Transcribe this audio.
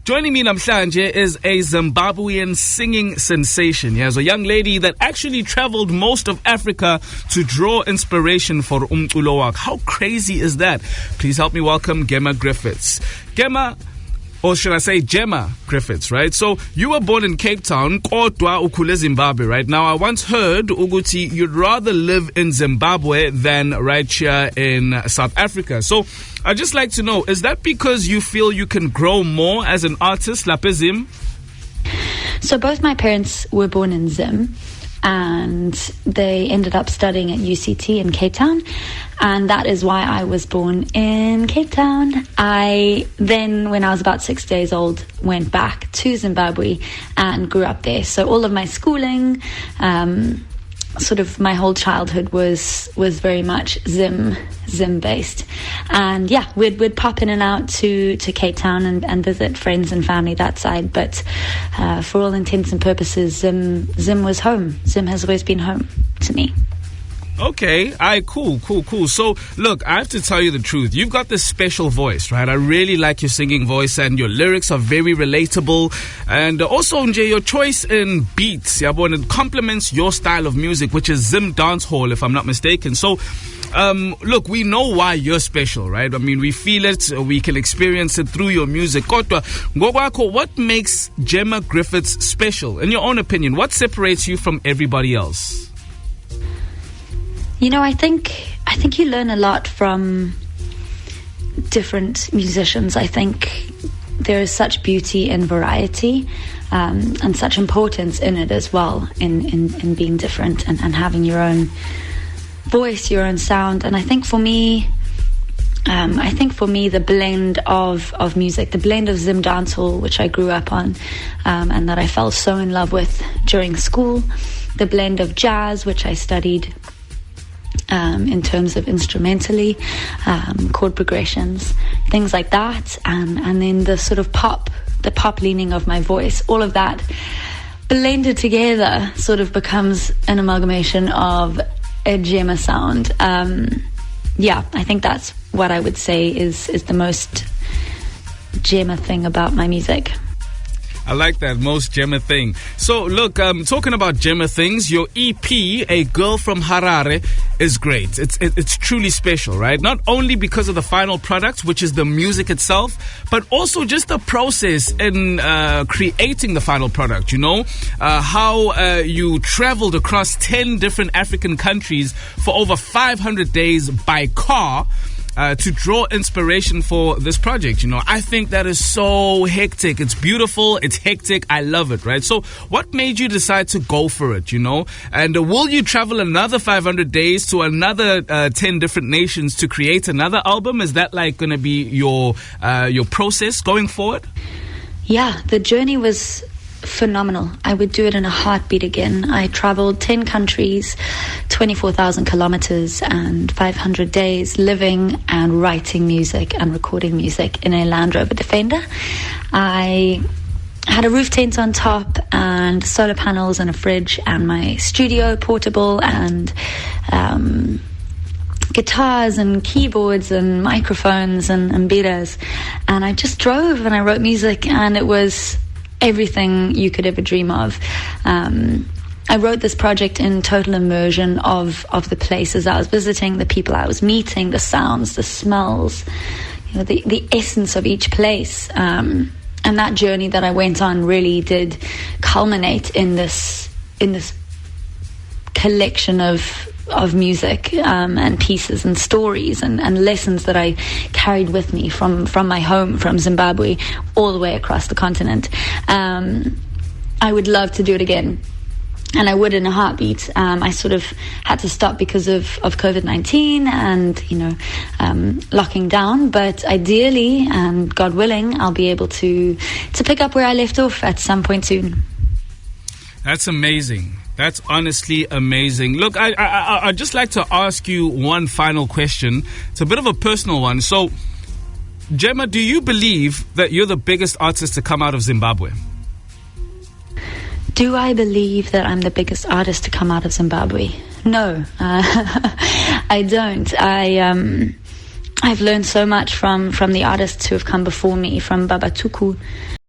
Joining me namhlanje is a Zimbabwean singing sensation. Yes, a young lady that actually traveled most of Africa to draw inspiration for umculo wakhe. How crazy is that? Please help me welcome Gemma Griffiths. Gemma, or should I say Gemma Griffiths, right? So you were born in Cape Town, kodwa ukhule Zimbabwe, right? Now I once heard ukuthi you'd rather live in Zimbabwe than right here in South Africa. So I'd just like to know, is that because you feel you can grow more as an artist, lapha Zim? So both my parents were born in Zim, and they ended up studying at UCT in Cape Town, and that is why I was born in Cape Town. I then, when I was about 6 days old, went back to Zimbabwe and grew up there. So all of my schooling, sort of my whole childhood was very much Zim based, and yeah, we'd pop in and out to Cape Town and visit friends and family that side. But for all intents and purposes, Zim was home. Zim has always been home to me. Okay, cool. So, look, I have to tell you the truth. You've got this special voice, right? I really like your singing voice, and your lyrics are very relatable. And also, Nje, your choice in beats, yabona, it complements your style of music, which is Zim Dance Hall, if I'm not mistaken. So, look, we know why you're special, right? I mean, we feel it, we can experience it through your music. Kodwa, ngokwakho, what makes Gemma Griffiths special? In your own opinion, what separates you from everybody else? You know, I think you learn a lot from different musicians. I think there is such beauty in variety, and such importance in it as well, in being different and having your own voice, your own sound. And I think for me, the blend of music, the blend of Zim Dance Hall, which I grew up on, and that I fell so in love with during school, the blend of jazz, which I studied in terms of instrumentally, chord progressions, things like that, and then the sort of pop leaning of my voice, all of that blended together sort of becomes an amalgamation of a Gemma sound. Yeah, I think that's what I would say is the most Gemma thing about my music. I like that, most Gemma thing. So, look, talking about Gemma things, your EP, A Girl from Harare, is great. It's truly special, right? Not only because of the final product, which is the music itself, but also just the process in creating the final product, you know? How you traveled across 10 different African countries for over 500 days by car, to draw inspiration for this project. You know, I think that is so hectic. It's beautiful, it's hectic, I love it, right? So what made you decide to go for it, you know? And will you travel another 500 days to another 10 different nations to create another album? Is that like going to be your process going forward? Yeah, the journey was phenomenal. I would do it in a heartbeat again. I traveled 10 countries, 24,000 kilometers, and 500 days living and writing music and recording music in a Land Rover Defender. I had a roof tent on top and solar panels and a fridge and my studio portable and guitars and keyboards and microphones and beaters, and I just drove and I wrote music, and it was everything you could ever dream of. I wrote this project in total immersion of the places I was visiting, the people I was meeting, the sounds, the smells, you know, the essence of each place. And that journey that I went on really did culminate in this collection of music and pieces and stories and lessons that I carried with me from my home, from Zimbabwe, all the way across the continent. I would love to do it again, and I would in a heartbeat. I sort of had to stop because of COVID-19 and, you know, locking down, but ideally, and God willing, I'll be able to pick up where I left off at some point soon. That's amazing. That's honestly amazing. Look, I'd just like to ask you one final question. It's a bit of a personal one. So, Gemma, do you believe that you're the biggest artist to come out of Zimbabwe? Do I believe that I'm the biggest artist to come out of Zimbabwe? No, I don't. I've learned so much from the artists who have come before me, from Baba Tuku